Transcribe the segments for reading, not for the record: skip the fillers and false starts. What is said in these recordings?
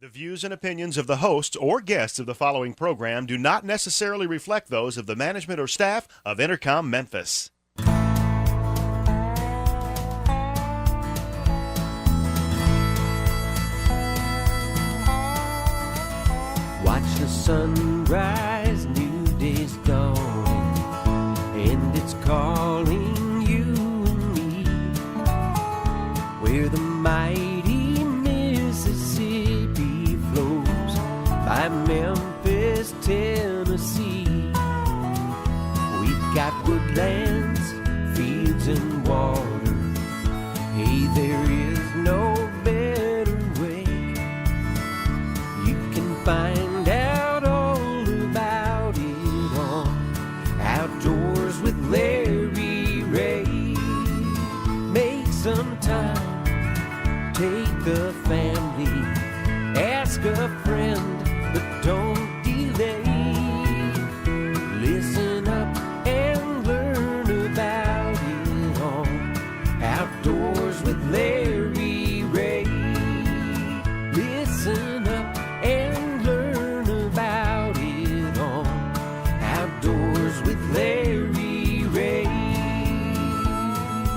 The views and opinions of the hosts or guests of the following program do not necessarily reflect those of the management or staff of Intercom Memphis. Watch the sunrise, new day's dawning, and it's calling you and me. Where the mighty Mississippi flows by Memphis, Tennessee. We've got woodlands, fields, and water. Hey, there is no better way. You can find out all about it on Outdoors with Larry Ray. Make some time, take the family, ask a friend, but don't delay. Listen up and learn about it on Outdoors with Larry Ray. Listen up and learn about it on Outdoors with Larry Ray.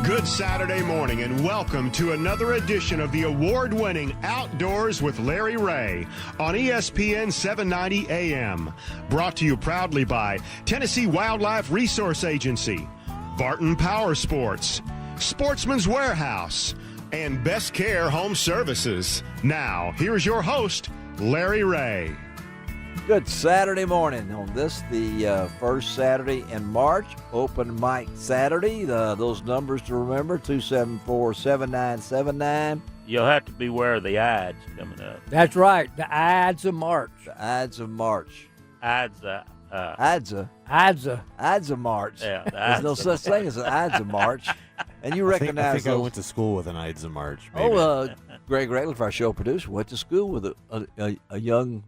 Good Saturday morning and welcome to another edition of the award-winning Outdoors with Larry Ray on ESPN 790 AM. Brought to you proudly by Tennessee Wildlife Resource Agency, Barton Power Sports, Sportsman's Warehouse, and Best Care Home Services. Now, here's your host, Larry Ray. Good Saturday morning on this, the first Saturday in March, Open Mic Saturday. Those numbers to remember, 274-7979. You'll have to beware of the Ides coming up. That's right, the Ides of March. The Ides of March. Ides, Ides of March. yeah, the There's no Ides. such thing as an Ides of March. And you I recognize think I those. went to school with an Ides of March. Maybe. Greg Ratliff, our show producer, went to school with a young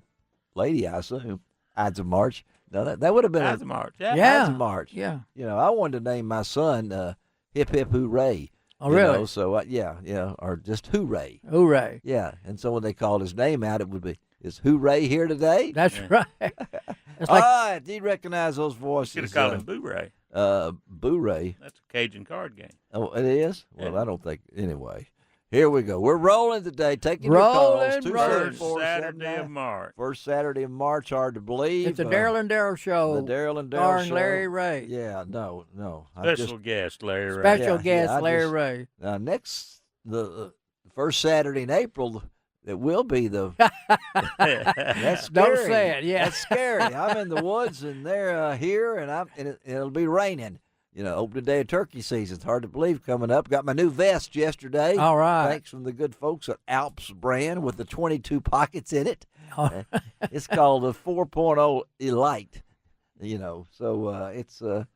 lady, I assume. Ides of March. No, that would have been Ides of March. Yeah. Yeah. Ides of March. Yeah. You know, I wanted to name my son Hip Hip Hooray. Oh, you really? know, so, yeah, or just Hooray. Hooray. Yeah, and so when they called his name out, it would be, is Hooray here today? That's right. It's All like, right, do you recognize those Should voices? have called him Boo-Ray. Boo-Ray. That's a Cajun card game. Oh, it is? Well, Yeah. I don't think, anyway. Here we go. We're rolling today, taking Rolling, your calls. rolling. First Saturday of March. First Saturday of March, hard to believe. it's the Daryl and Daryl show. The Daryl and Daryl starring show. Larry Ray. Yeah, no. Special guest, Larry Ray. Special Yeah, guest, I Larry just- Ray. Next, the first Saturday in April, it will be the. That's Don't scary. say it, yeah. That's scary. I'm in the woods and they're here, and it'll be raining. You know, opening day of turkey season. It's hard to believe coming up. Got my new vest yesterday. All right. Thanks from the good folks at Alps brand with the 22 pockets in it. Oh. It's called the 4.0 Elite. You know, so it's. I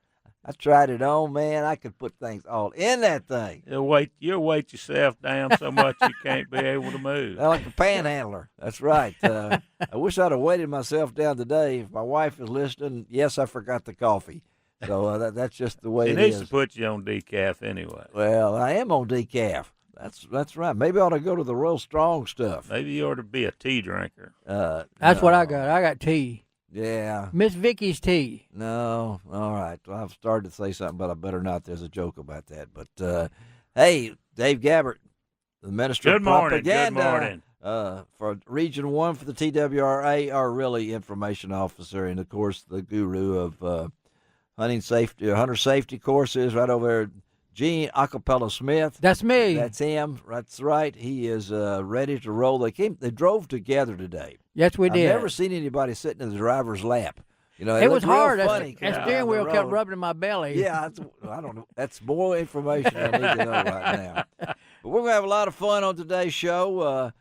tried it on, man. I could put things all in that thing. You'll weight yourself down so much you can't be able to move. I like a panhandler. That's right. I wish I'd have weighted myself down today. If my wife is listening, yes, I forgot the coffee. So that's just the way He it needs is. to put you on decaf anyway. Well, I am on decaf. That's right. Maybe I ought to go to the real strong stuff. Maybe you ought to be a tea drinker. That's what I got. I got tea. Yeah. Miss Vicky's tea. No. All right. Well, I've started to say something, but I better not. There's a joke about that. But hey, Dave Gabbert, the Minister Good of morning. Good Propaganda. morning. For Region 1 for the TWRA, our really information officer, and of course the guru of hunter safety courses right over there, Gene Acapella Smith. That's me. That's him. That's right. He is ready to roll. They drove together today. Yes, we did. I've never seen anybody sitting in the driver's lap. You know, it was looked real hard. Funny That coming down steering the wheel kept road. rubbing in my belly. Yeah, I don't know. That's more information I need to know right now. But we're going to have a lot of fun on today's show,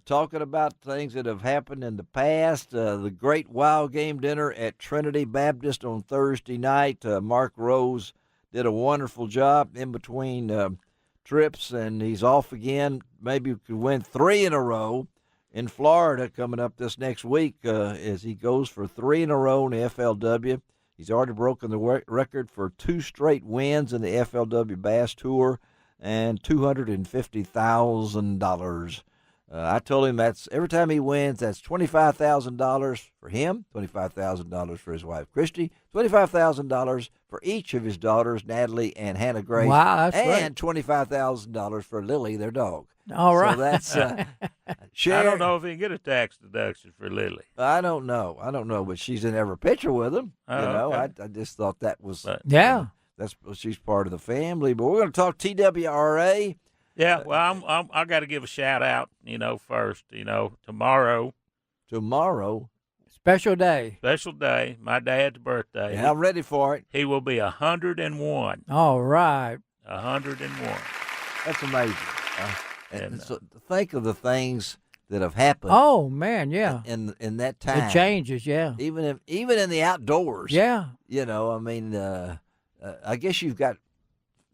talking about things that have happened in the past. The great Wild Game Dinner at Trinity Baptist on Thursday night. Mark Rose did a wonderful job in between trips, and he's off again. Maybe we could win 3 in a row. In Florida coming up this next week as he goes for 3 in a row in the FLW. He's already broken the record for 2 straight wins in the FLW Bass Tour and $250,000 I told him that's every time he wins, that's $25,000 for him, $25,000 for his wife Christy, $25,000 for each of his daughters, Natalie and Hannah Grace, Wow, that's and $25,000 for Lily, their dog. All right. So that's I don't know if he can get a tax deduction for Lily. I don't know, but she's in every picture with him. Oh, you know, okay. I just thought that was But- Yeah. that's she's part of the family. But we're going to talk TWRA. Yeah, well, I got to give a shout out, first. Tomorrow, Special day. special day, my dad's birthday. Yeah, I'm ready for it. He will be 101. All right. 101. That's amazing. And And, so think of the things that have happened Oh man, yeah. in that time. It changes, yeah. Even in the outdoors. Yeah. I mean, I guess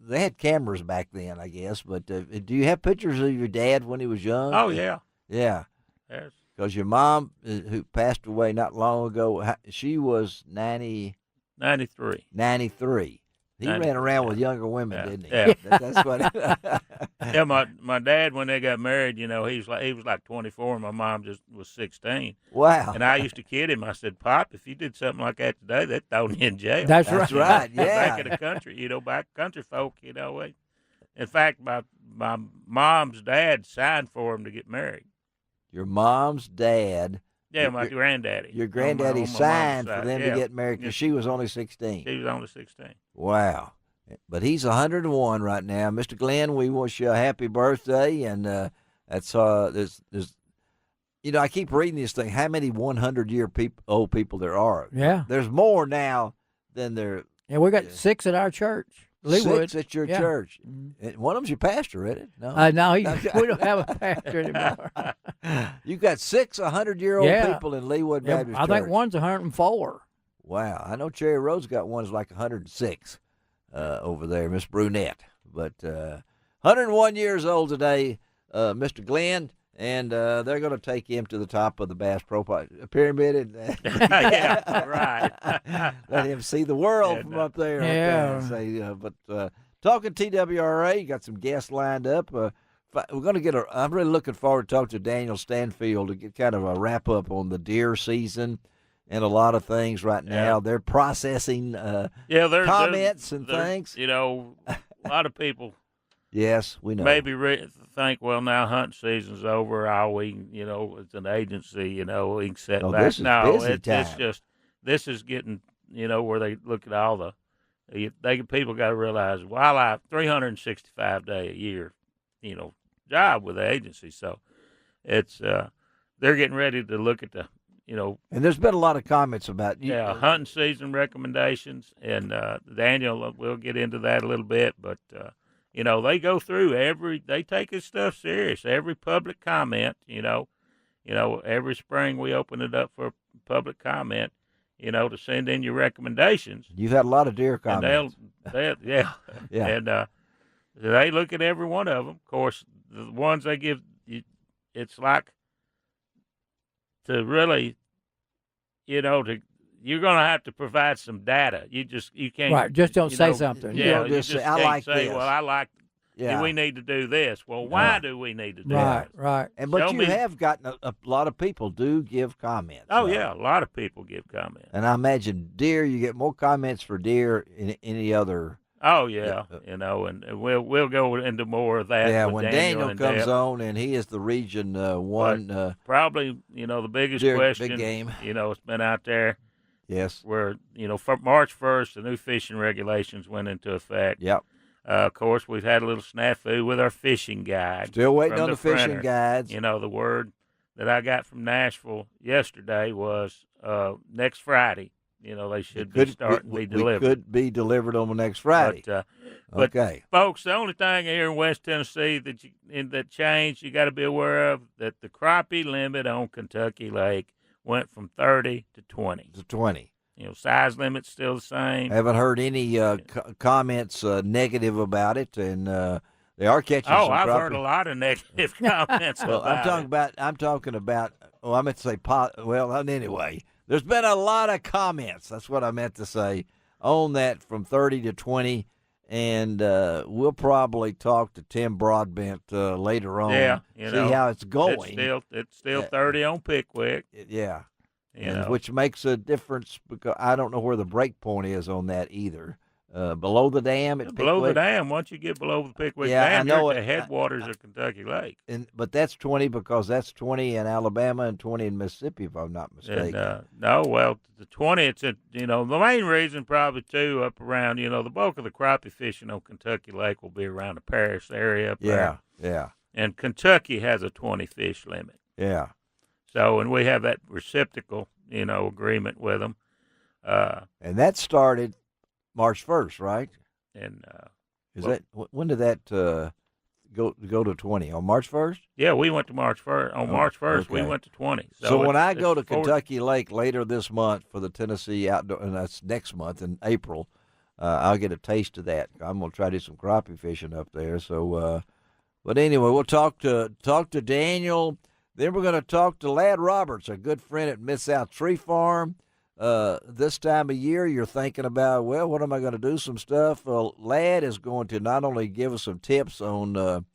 they had cameras back then, I guess. But do you have pictures of your dad when he was young? Oh, yeah. Yeah. There's, Because your mom, who passed away not long ago, she was 93. 93. He 90, ran around with yeah. younger women, Yeah, didn't he? yeah. That's what. Yeah, my dad, when they got married, he was like 24, and my mom just was 16. Wow. And I used to kid him. I said, "Pop, if you did something like that today, they'd throw you in jail." That's That's right. right. Yeah. Back in the country, back country folk, In fact, my mom's dad signed for him to get married. Your mom's dad. Yeah, my granddaddy. Your On my granddaddy mom's signed for side. them Yeah. to get married because she was only 16. He was only 16. Wow. But he's 101 right now. Mr. Glenn, we wish you a happy birthday. And that's there's I keep reading this thing, how many 100-year old people there are. Yeah. There's more now than there Yeah, we got 6 at our church. Leewood. 6 at your Yeah. church. And one of them's your pastor, isn't it? No. No, we don't have a pastor anymore. You got 6 100-year-old Yeah. people in Leewood Yeah, Baptist I think Church. one's 104. Wow. I know Cherry Road's got ones like 106 over there, Miss Brunette. But 101 years old today, Mr. Glenn, and they're going to take him to the top of the Bass Pro Pyramid and Yeah, right. let him see the world Yeah, from no. up there. Yeah. But talking TWRA, you got some guests lined up. We're going to get I'm really looking forward to talking to Daniel Stanfield to get kind of a wrap up on the deer season and a lot of things right now. Yeah. They're processing Yeah, comments and they're- things. A lot of people Yes, we know. maybe think, well, now hunting season's over. It's an agency, we can set No, back. this is No, busy it's time. just this is getting, where they look at all people got to realize wildlife 365 day a year, job with the agency. So it's they're getting ready to look at the And there's been a lot of comments about hunting season recommendations, and Daniel, we'll get into that a little bit, but they go through they take this stuff serious. Every public comment, every spring we open it up for public comment, to send in your recommendations. You've had a lot of deer And comments. yeah. Yeah. And they look at every one of them. Of course, the ones they give, it's like to really, you're going to have to provide some data. You can't. Right, just don't say something. You Yeah, don't just say, "I can't like say, this." well, I like. Yeah. We need to do this. Well, why do we need to do Right, that? right. But Show you me- have gotten a lot of people do give comments. Oh yeah, a lot of people give comments. And I imagine deer, you get more comments for deer in any other. Oh yeah, Yeah. and we'll go into more of that. Yeah, with when Daniel Daniel and comes Deb. on, and he is the region one. Probably the biggest Deer- question. big game. It's been out there Yes. where for March 1st, the new fishing regulations went into effect. Yep. Of course, we've had a little snafu with our fishing guide. Still waiting from on the fishing printer. guides. The word that I got from Nashville yesterday was next Friday. They should be starting to be delivered. We could be delivered on the next Friday. But okay. folks, the only thing here in West Tennessee that changed, you got to be aware of that the crappie limit on Kentucky Lake went from 30 to 20. It's 20. Size limit's still the same. Haven't heard any comments negative about it, and they are catching some I've crappie. heard a lot of negative comments Well, about it. I'm talking about. Oh, I meant to say pot. Well, anyway, there's been a lot of comments. That's what I meant to say on that from 30 to 20, and we'll probably talk to Tim Broadbent later on. Yeah, see how it's going. It's still 30 on Pickwick. Yeah, You know. which makes a difference because I don't know where the break point is on that either. Below the dam at Below the Pickwick? dam, once you get below the Pickwick Yeah, I Dam, know you're it. at the headwaters of Kentucky Lake. But that's 20 because that's 20 in Alabama and 20 in Mississippi, if I'm not mistaken. And no, well, the 20, it's the main reason probably too up around, the bulk of the crappie fishing on Kentucky Lake will be around the Paris area up there. Yeah. And Kentucky has a 20 fish limit. Yeah. So, and we have that reciprocal, agreement with them. And that started March 1st, right? And When did that go to 20? On March 1st? yeah, we went to March 1st. On March 1st, we okay. went to 20. So when I it's go to 40 Kentucky Lake later this month for the Tennessee Outdoor, and that's next month in April, I'll get a taste of that. I'm going to try to do some crappie fishing up there. So, but anyway, we'll talk to Daniel. Then we're going to talk to Ladd Roberts, a good friend at Mid-South Tree Farm. This time of year, you're thinking about, well, what am I going to do? Some stuff. Ladd is going to not only give us some tips on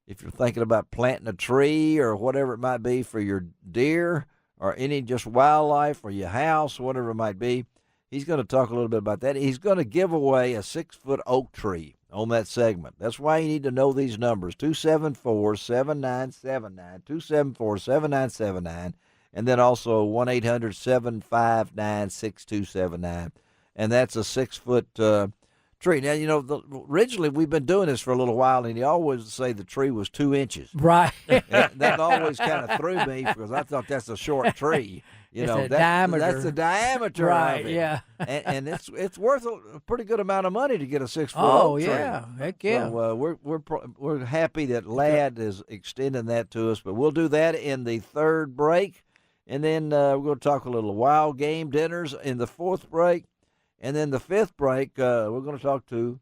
if you're thinking about planting a tree or whatever it might be for your deer or any just wildlife or your house, whatever it might be. He's going to talk a little bit about that. He's going to give away a 6-foot oak tree on that segment. That's why you need to know these numbers, 274-7979, 274-7979. And then also 1-800-759-6279. And that's a 6-foot tree. Now, originally we've been doing this for a little while, and you always say the tree was 2 inches. Right. That always kind of threw me because I thought that's a short tree. Diameter. That's the diameter Right, of it. yeah. and it's worth a pretty good amount of money to get a 6-foot Oh, oak tree. yeah. Heck yeah. So we're happy that Ladd is extending that to us, but we'll do that in the third break. And then we're going to talk a little wild game dinners in the fourth break. And then the fifth break, we're going to talk to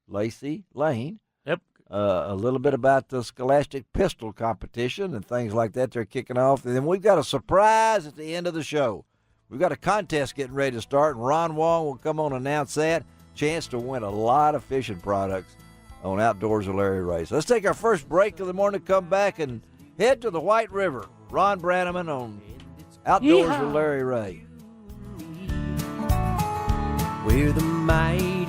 Lacey Lane. Yep. A little bit about the Scholastic Pistol Competition and things like that they're kicking off. And then we've got a surprise at the end of the show. We've got a contest getting ready to start, and Ron Wong will come on and announce that. Chance to win a lot of fishing products on Outdoors with Larry Ray. So let's take our first break of the morning, come back, and head to the White River. Ron Brannaman on Outdoors with Larry Ray. Where the mighty